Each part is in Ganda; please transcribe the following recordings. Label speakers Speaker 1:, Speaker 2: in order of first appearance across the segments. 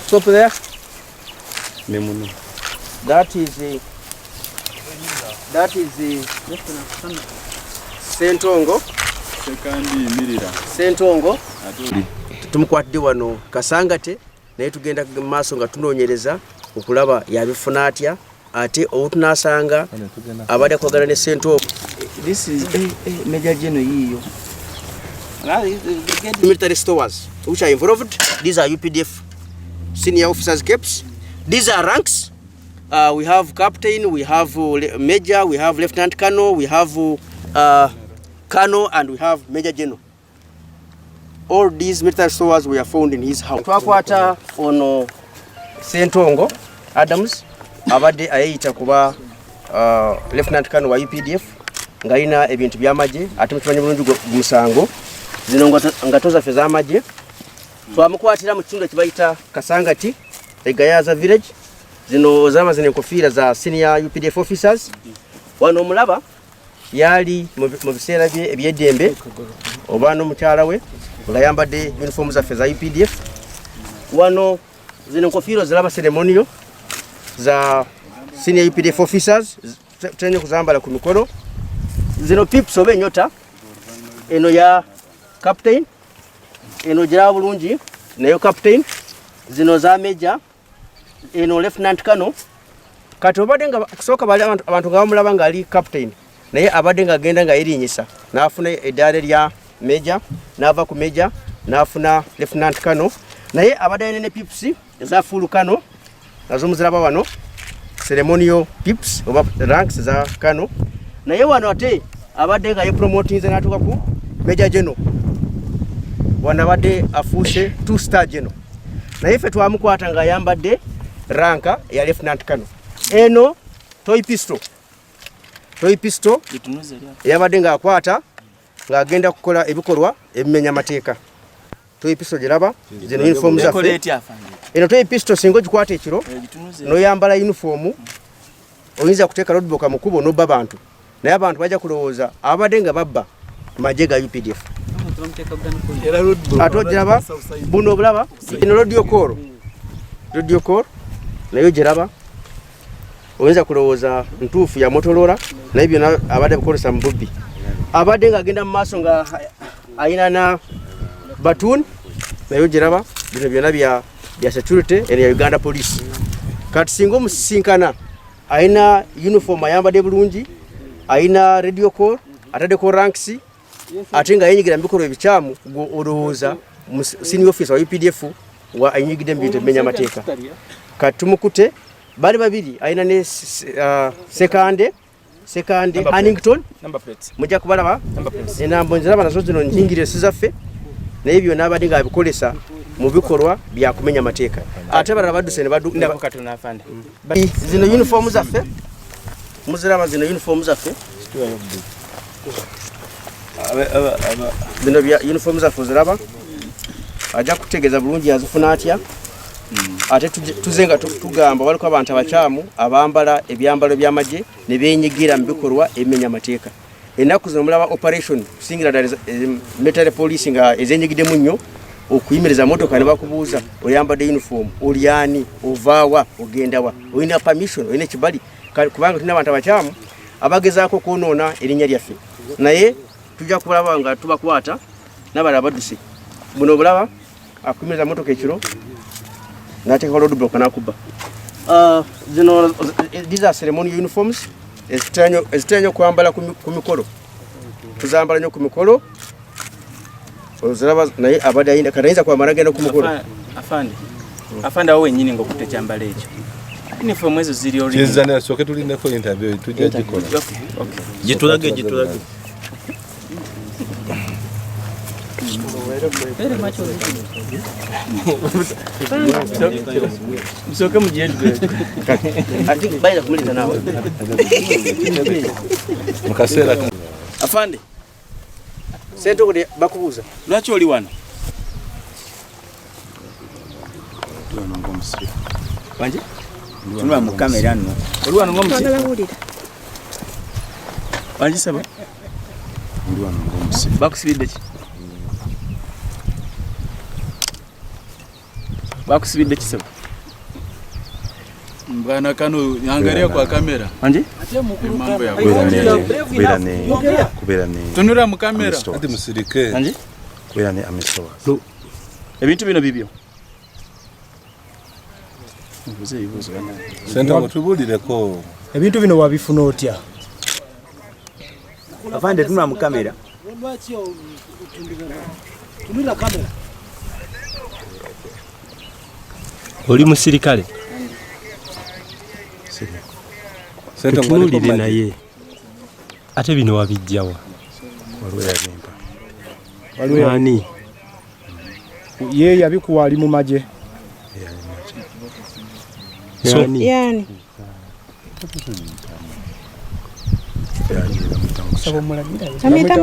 Speaker 1: Stop there. That is Sentongo. Sentongo. Tumukwatidde wano Kasangate naye tugenda maaso nga tunoonyereza okulaba yabifuna atya ate obutunasanga abadde akwagala ne Sentongo. This is Major General yiyo. Military stores which are involved. These are UPDF senior officers caps. These are ranks. We have captain, we have major, we have lieutenant colonel, we have colonel, and we have major general. All these military stores were found in his house. Twakwata ono Sentongo Adams abadde ayita kuba lieutenant colonel wa UPDF nga ina ebintu byamaje ate mutubanye bulungi musango zino ngatoza feza amaje twamukwatira mu kitundu kibayita Kasangati egayaza village zino zama zine kofira za senior UPDF officers wano omulaba yali mu biseera bye ebyedembe obano mukyala we nga yambadde uniform za feza UPDF wano zino kofiro zilaba ceremonial za senior UPDF officers tenye kuzambala ku mikoro zino pips obe nyota eno ya captain eno jira bulungi nayo captain zino za major eno lieutenant colonel kati obadde nga kusooka bali abantu nga bamulaba nga ali captain naye abadde nga agenda nga irinyisa n'afuna eddaala lya major n'ava ku major n'afuna lieutenant colonel naye abadde ne pips za full colonel nazo muziraba wano ceremonial pips oba ranks za colonel naye wano ate abadde nga ye promoting ze natuka ku major general wana abadde afuuse 2-star general naye ffe twamukwata nga ayambadde ranka ya lieutenant colonel eno toy pistol yabadde nga akwata nga agenda kukola ebikolwa ebimenya mateeka toy pistol giraba zino uniform zaffe eno toy pistol singo gikwata ekiro noyambala uniform oyinza kuteeka roadblock mukubo nobba bantu naye abantu bajja kulowooza abadde nga babba maje ga UPDF atogiraba buno obulaba eno radio call nayo giraba oyinza kulowooza ntuufu ya Motorola naye byonna abadde bikozesa mu bubbi abadde nga agenda mu maaso nga ayina na batoon nayo giraba bino byonna bya security eno ya Uganda Police kati singa omusisinkana ayina uniform ayambadde bulungi ayina radio call ataddeko ranks ate nga yenyigira mu bikolwa ebikyamu olowooza senior officer wa UPDF wa ayinyigidde mu bintu ebimenya amateeka kati tumukute bali babiri ayina ne sekande Hannington mujja kubalaba enambo nziraba nazo zino njingire sizaffe naye byonna abadde nga abikolesa mu bikolwa bya kumenya amateeka ate balala badduse ne badduka zino uniform zaffe muziraba zino uniform zaffe bino bya uniform zaffe ziraba ajja kutegeeza bulungi yazifuna atya ate tuzenga tugamba waliko abantu abakyamu abambala ebyambalo by'amagye ne beenyigira mu bikolwa ebimenya amateeka ennaku zino mulaba operation kusingira ddala military police nga ezeenyigiddemu nnyo okuyimiriza motoka ne bakubuuza oyambadde uniform olyani ovaawa ogendawa olina permission olina ekibali kubanga tulina abantu abakyamu abagezaako kwonoona erinnya lyaffe naye tujja kulaba nga tubakwata n'abalala badduse buno obulaba akuyimiriza motoka ekiro n'ateeka roadblock n'akubba zino these are ceremonial uniforms ezitera nnyo kwambala ku mikolo tuzambala nnyo ku mikolo oziraba naye abadde ayinda katayinza kwambala agenda ku mukolo
Speaker 2: afande awo wennyini ng'okutte ekyambalo ekyo uniform ezo ziri
Speaker 3: original soke tulinako interview tujja gikola
Speaker 2: gitulage msoke mujeje
Speaker 1: ati baina kumaliza nawe
Speaker 3: mukasera
Speaker 2: afande
Speaker 1: sento kodi bakubuza
Speaker 2: lwaki oli wano
Speaker 1: wanje
Speaker 2: tulwa mu kamera nno oli wano ngomusi wanje saba
Speaker 4: ndi wano ng'omusibe.
Speaker 2: Bakusibidde ki? Bakusibidde ki sebo?
Speaker 5: Bwana Kano, angalia kwa kamera.
Speaker 2: Anje?
Speaker 5: Mambo ya
Speaker 4: Kubeera ne
Speaker 5: tunura mu kamera.
Speaker 3: Ati musirike.
Speaker 2: Anje?
Speaker 4: kubeera ne amistowa.
Speaker 2: Ebintu bino bibyo.
Speaker 3: Sente tubulireko.
Speaker 6: Ebintu bino wabifuna otya?
Speaker 7: Afande tunura mu kamera.
Speaker 6: Tunira kamera.
Speaker 8: Oli musirikale?
Speaker 3: Sente
Speaker 8: tunulire naye. Ate bino wabijjawa?
Speaker 4: Waliwo yabimpa.
Speaker 6: Waliwo ani? Ye yabikuwa ali mu maje.
Speaker 8: Yani.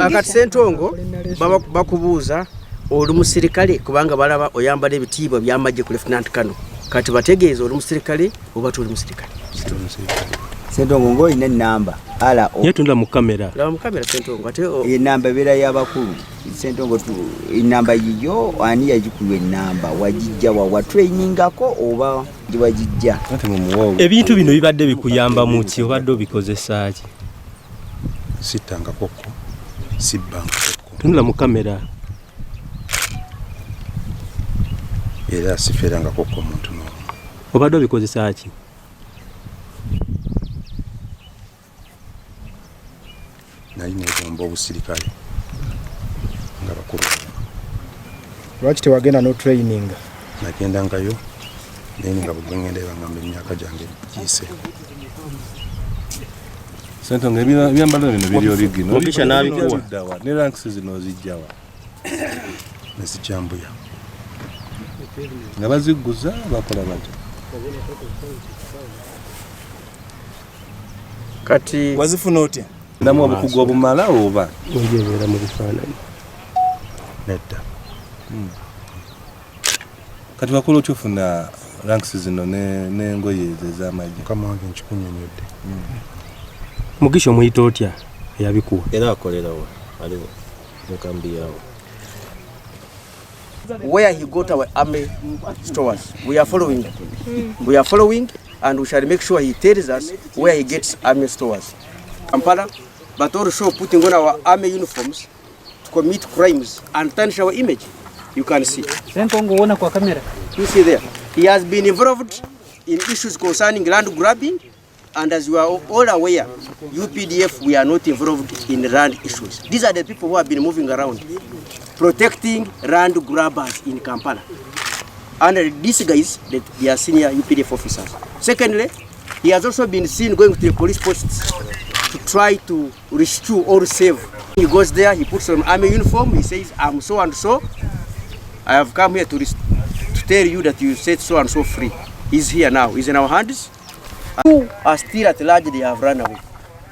Speaker 1: Akati Ssentongo bakubuuza oli musirikale kubanga balaba oyambala ebitiibwa by'amagye ku Lieutenant Kano. Kati bategeeza oli musirikale oba toli musirikale.
Speaker 7: Ssentongo ng'olina ennamba.
Speaker 8: Yetunda mu kamera.
Speaker 1: Laba mu kamera Ssentongo ate
Speaker 7: ennamba ebeera y'abakulu. Ssentongo ennamba yiyo ani yagikuwa ennamba wagijja wa trainingako oba wagijja?
Speaker 8: Ebintu bino bibadde bikuyamba mu ki obadde obikozesa ki?
Speaker 4: Sittanga kokko, sibbanga kokko.
Speaker 8: Tunula mu kamera.
Speaker 4: Era siferanga kokko omuntu n'omu.
Speaker 8: Obadde obikozesa ki?
Speaker 4: Nali negomba obusirikale nga bakulu.
Speaker 6: Lwaki tewagenda no training?
Speaker 4: Nagendangayo naye nga bwe ngenda bangamba emyaka gyange giyise.
Speaker 3: Sente ebyambalo bino biri origino.
Speaker 8: Mukisha n'abikuwa.
Speaker 3: Ne ranks zino zijjawa.
Speaker 4: Nezijambuya.
Speaker 3: Nga baziguza bakola bati.
Speaker 1: kati
Speaker 5: Wazifuna otya?
Speaker 3: Ndamu obukugu obumala oba?
Speaker 8: Ojebeera mu bifaananyi.
Speaker 4: Nedda.
Speaker 3: Kati bakola okyofuna ranks zino n'engoye ez'amagye.
Speaker 4: Mukama wange nkikunnyonnyodde.
Speaker 8: Mugisha omuyita otya eyabikuwa?
Speaker 9: Era akolerawo aliwo mukambi yawo.
Speaker 1: where he got our army stores. We are following. We are following, and we shall make sure he tells us where he gets army stores. Kampala, but also putting on our army uniforms to commit crimes and tarnish our image. You can see. You see there. He has been involved in issues concerning land grabbing, and as you are all aware, UPDF, we are not involved in land issues. These are the people who have been moving around, protecting land grabbers in Kampala. And these guys, they are senior UPDF officers. Secondly, he has also been seen going to the police posts to try to rescue or save. He goes there, he puts on army uniform, he says, I'm so and so. I have come here to tell you that you set so and so free. He's here now, he's in our hands. Who are still at large, they have run away.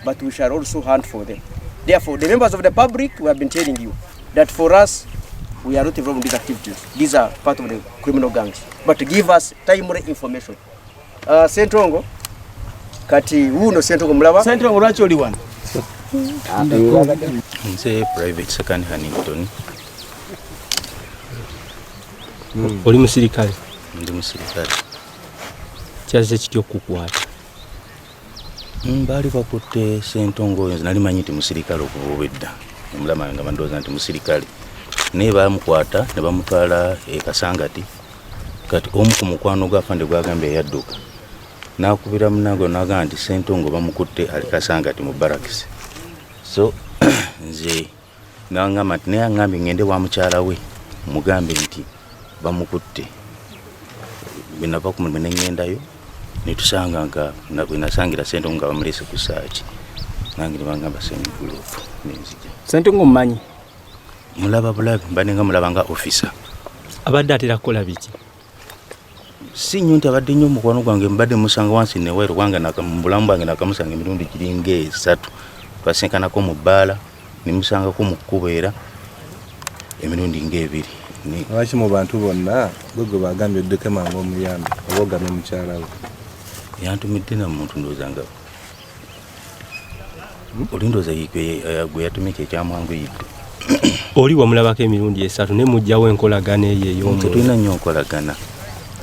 Speaker 1: But we shall also hunt for them. Therefore, the members of the public, we have been telling you that for us, we are not involved in these activities. These are part of the criminal gangs. But give us timely information. Ssentongo, kati uno Ssentongo mulaba.
Speaker 2: Ssentongo lwaki oli wano?
Speaker 4: Nze private second Huntington.
Speaker 8: Oli musirikale?
Speaker 4: Ndi musirikale.
Speaker 8: Kyaze kityo okukukwata?
Speaker 4: Baali bakutte Ssentongo oyo nali manyi nti musirikale okuva obwedda. Omulama nga bandooza nti musirikale. Naye baamukwata ne bamutwala e Kasangati. Kati omu ku mukwano gwa Afande gwagambye yadduka. N'akubira munange n'agamba nti Ssentongo bamukutte ali Kasangati mu barakisi. So nze n'angamba nti naye angambye ngende wa mukyala we mugambe nti bamukutte. Bwe nava ku mulimu ne ngendayo ne tusanga nga bwe nasangira Ssentongo nga bamulese ku saaki. Nange ne bangamba ssemigulupu n'enzija.
Speaker 2: Ssentongo mmanyi?
Speaker 4: Mulaba bulabi mbanenga mulaba nga officer.
Speaker 8: Abadde atera kukola biki?
Speaker 4: Si nnyo nti abadde nnyo mukwano gwange mbadde musanga wansi ne weeru wange mu bulamu bwange nakamusanga emirundi giringa 3. Twasenkanako mu bbaala ne musangako mu kkubo era emirundi nga 2.
Speaker 3: Lwaki mu bantu bonna gwe bagambye oddeko mangu omuyambi oba ogame mukyala we?
Speaker 4: Yantumidde na muntu ndowooza nga olindoza gwe yatumika ekyamwangu yidde
Speaker 8: oli wamulabako emirundi 3 ne mujjawo enkolagana eyo
Speaker 4: tulina nnyo nkolagana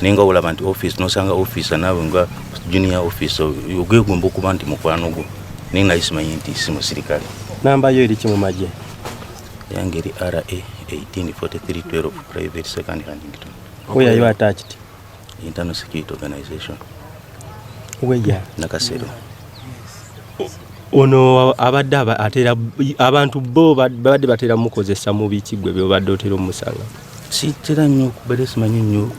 Speaker 4: naye nga olaba nti office nosanga officer naawe nga junior officer ogegomba okuba nti mukwano gwo naye nga isimanyi nti si musirikale.
Speaker 8: Namba yo eri ki mu magye?
Speaker 4: Yange eri RA 184312 private second Huntington.
Speaker 8: Where are you attached?
Speaker 4: Internal Security Organization.
Speaker 8: Where?
Speaker 4: Nakasero.
Speaker 8: Ono abadde atera abantu bo badde batera mukozesa mu bikigwe byo badde otero musanga.
Speaker 4: Si tera nnyo badde simanyi nnyo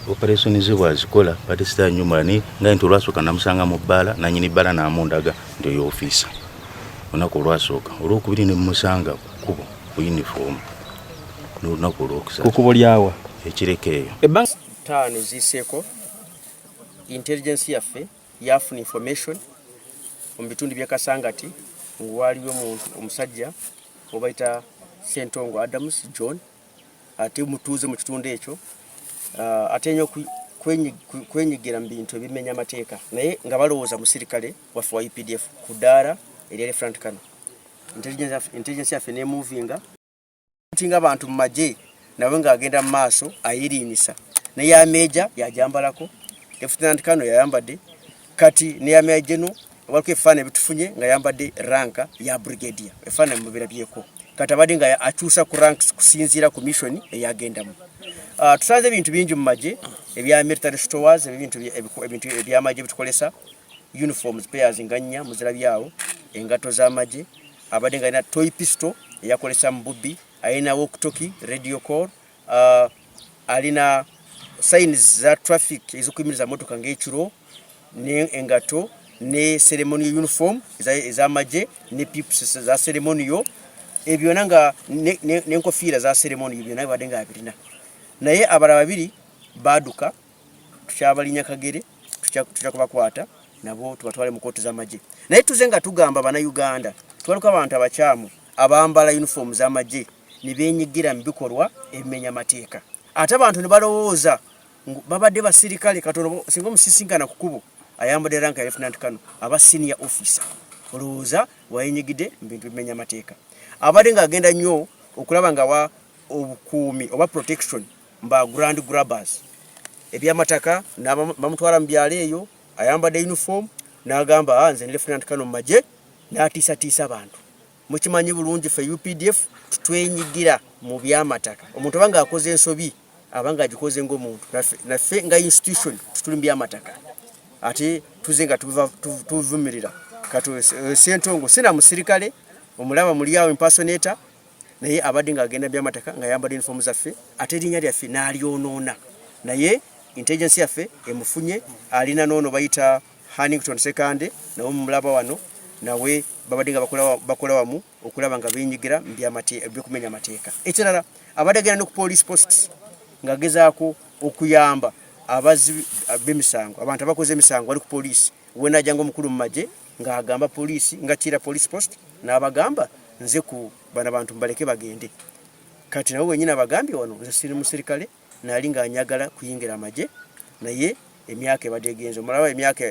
Speaker 4: operation zibwa zikola badde sita nnyo mani nga nti olwasooka namusanga mu bbala nanyini bbala n'amundaga ndio yo officer. Onako olwasooka olwokubiri ne musanga kubo ku uniform. N'olunaku olwokusatu.
Speaker 8: Kukubo lyawa
Speaker 4: ekirekeeyo.
Speaker 1: Ebbanga ttaano ziseeko intelligence yaffe yafuna information mu bitundu bya Kasangati ngwaliyo omuntu omusajja obaita Sentongo Adams John ate mutuuze mu kitundu ekyo ate nyo kwenyigira mu bintu ebimenya amateeka naye nga balowooza musirikale waffe wa UPDF ku ddaala eryali front kano intelligence yaffe ne movinga tinga abantu mu magye nawe ng'agenda mu maaso ayirinisa naye ameja yajambalako Lieutenant Kano yayambadde kati ne ya General waliko efana bitufunye nga yambadde ranka ya brigadier efana mu birabyeko kati abadde nga akyusa ku ranks kusinzira ku mission eyagendamu. Tusanze ebintu bingi mu magye ebya military stores ebintu ebya magye bitukolesa uniforms pairs nganya muzira byawo engato za magye abadde nga ina toy pistol eyakolesa mu bubbi alina walkie-talkie radio call alina signs za traffic ezikuyimiriza motoka ng'ekiro ne engato ne ceremonial uniform za magye ne pips za ceremonial ebyo nanga ne enkofiira za ceremonial ebyo nabadde nga abirina naye abala babiri baduka tukyabalinya kagere tukubakwata nabo tubatwale mu kooti za magye naye tuze nga tugamba bana Uganda twaluka abantu abakyamu abambala uniform za magye nibenyigira mu bikolwa ebimenya mateeka ate abantu ne balowooza babadde basirikale katono singa musisinkana kukubo ayambadde ranka ya Lieutenant Kano aba senior officer olowooza wayenyigide mu bintu bimenya mateeka abadde nga agenda nnyo okulaba nga wa obukuumi oba protection mba grand grabbers ebyamataka bamutwala mu byalo eyo ayambadde uniform n'agamba nze Lieutenant Kano mu magye n'atiisatiisa abantu mukimanyi bulungi fe UPDF tutwenyigira mu byamataka omuntu abanga akoze ensobi abanga agikoze ng'omuntu naffe nga institution tutuli mu byamataka ate tuze nga tuvumirira kati Sentongo sina musirikale omulaba muli awo impersonator naye abadde nga agenda byamataka nga yambadde uniform zaffe ate erinnya lyaffe n'alyonoona naye intelligence yaffe emufunye alina noono bayita Huntington second nawo mulaba wano nawe babadde nga bakola wamu okulaba nga benyigira mu byokumenya amateeka ekirala abadde agenda no ku police posts nga gezaako okuyamba abazi b'emisango abantu abakoze emisango wali ku police wenajja ng'omukulu mu magye ng'agamba police nga kira police post n'abagamba nze ku bana bantu mbaleke bagende kati nawe wenyine abagambye wano nze siri musirikale nali ng'anyagala kuyingira amagye naye emyaka ebadde egenze omulaba emyaka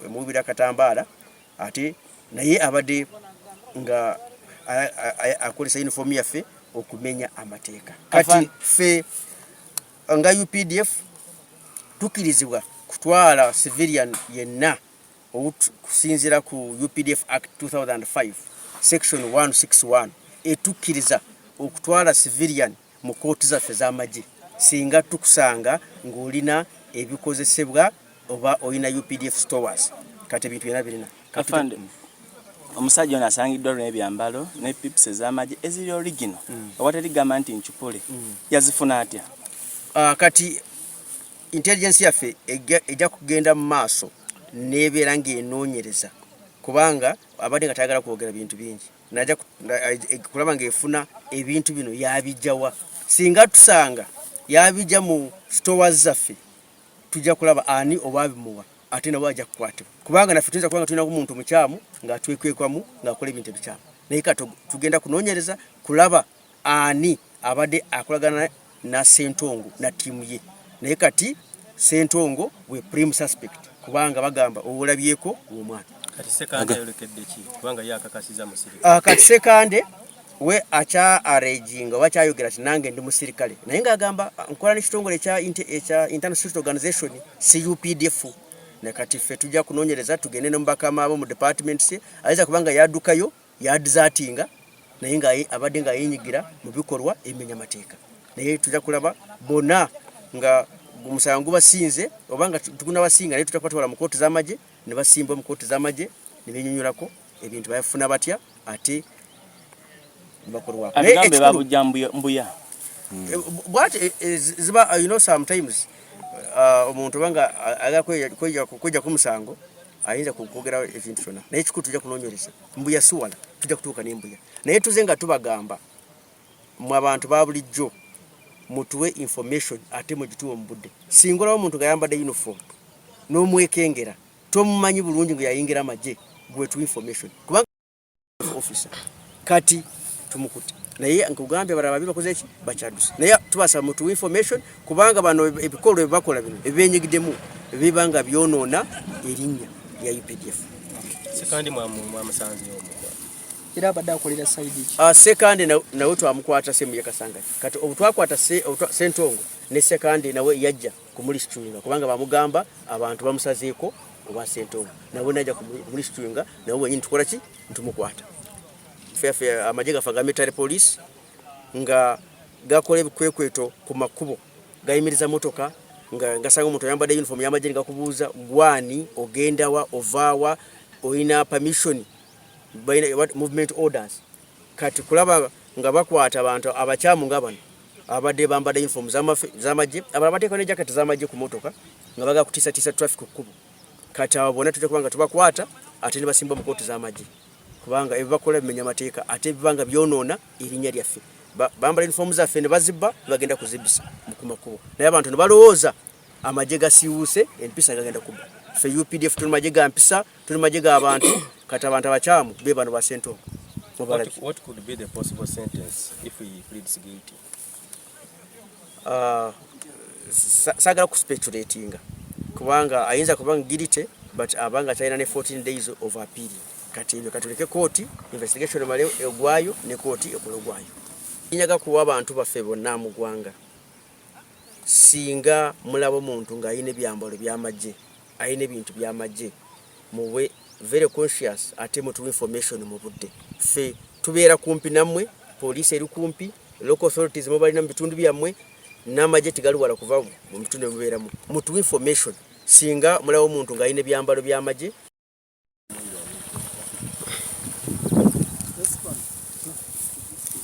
Speaker 1: emubiri akatambaala ate naye abadde nga akolesa uniform yaffe okumenya amateeka kati fe nga UPDF tukirizibwa kutwala civilian yenna okusinzira ku UPDF Act 2005 section 161 etukiriza okutwala civilian mu kooti zaffe z'amagye singa tukusanga ng'olina ebikozesebwa oba olina UPDF stores kati ebintu byonna birina
Speaker 2: afande omusajja ono asangiddwa n'ebyambalo ne pips ez'amagye eziri original awatali gamba nti nchupule yazifuna atya
Speaker 1: kati intelligence yaffe ejja kugenda mu maaso n'ebeera ng'enoonyereza kubanga abadde nga tayagala kwogera bintu bingi najja kulaba ng'efuna ebintu bino yabijjawa singa tusanga yabijja mu stores zaffe tujja kulaba ani oba bimuwa ate nabo ajja kukwatibwa kubanga naffe tuyinza kubanga tulina omuntu mukyamu ng'atwekwekwamu ng'akola ebintu ebikyamu naye kati tugenda kunoonyereza kulaba ani abadde akolagana na Sentongo na tiimu ye naye kati Sentongo we prime suspect kubanga bagamba owolabyeko omwana
Speaker 8: kati sekande yolekedde ki kubanga yakakasiza musiri
Speaker 1: kati sekande we acha arranging wachayogera tinange ndi musirikale naye ngagamba nkola n'ekitongole ekya International Security Organization CUPDF ne kati ffe tujja kunonyereza tugende ne mbakama abo mu departments aliza kubanga yadukayo yadzatinga naye nga abadde nga yinyigira mu bikorwa emenya mateeka naye tujja kulaba bona nga umusango basinze obanga tukuna basinga naye tutakwatwala mu kooti z'amagye ne basimba mu kooti z'amagye ne binyunyurako ebintu bayafuna batya ate bakorwa
Speaker 2: abigambe babujja mbuya
Speaker 1: but ziba you know sometimes omuntu banga kweja ku musango ayinza kukogera evintu shona naye kikutu tujja kunonyereza mbuya suwala tujja kutuuka n'embuya naye tuzenga tubagamba mu abantu babulijjo mutuwe information ate mugituwe mu budde singola omuntu gayambadde uniform n'omwekengera tomumanyi bulungi ngo yayingira amagye gwe tu information kubanga officer kati tumukuti naye nkugambye baraba bibakoze eki bakyaduse naye tubasa mutu information kubanga bano ebikolo ebibakola bino ebibenyigidemu bibanga byonona erinnya ya UPDF
Speaker 8: sekandi mwamusanze omukwa
Speaker 10: era abadde akolera side ki
Speaker 1: sekandi nawe twamukwata semu yakasanga kati obutwakwata sentongo ne sekandi nawe yajja kumulisitulunga kubanga bamugamba abantu bamusazeeko oba sentongo nawe najja kumulisitulunga nawe wenyini tukola ki ntumukwata fefe amajega faga military police nga gakola ebikwekweto ku makubo gayimiriza motoka nga ngasanga omuntu yambadde uniform y'amagye ngakubuuza gwani ogenda wa ovawa oyina permission what movement orders kati kulaba nga bakwata abantu abakyamu ngabano abadde bambadde uniform z'amagye ababateeka ne jacket z'amagye ku motoka nga baga kutisa traffic kubo kati abona tujja kubanga tubakwata ate ne basimba mu kooti z'amagye kubanga ebibakola bimenya mateeka ate bibanga byonona erinnya lyaffe bambala uniform zaffe ne bazibba bagenda kuzibisa mu kumakubo naye abantu ne balowooza amagye gasiwuse empisa gagenda kuba ffe UPDF tuli magye ga mpisa tuli magye ga abantu kati abantu abakyamu be bano ba sentongo.
Speaker 8: What could be the possible sentence if he pleads guilty?
Speaker 1: Sagala kuspeculatinga kubanga ayinza kubanga guilty but abanga china ne 14 days of appeal kati ebyo katuleke kooti investigation male egwayo ne kooti ekologwayo inyaga kuwa abantu baffe bonna mu gwanga singa mulabo muntu nga ayine byambalo byamagye ayine bintu byamagye muwe very conscious ate mutu information mu budde fe tubeera kumpi namwe police eri kumpi local authorities mo bali na bitundu byamwe namagye tigaluwala kuva mu bitundu mubeeramu mutu information singa mulabo muntu nga ayine byambalo byamagye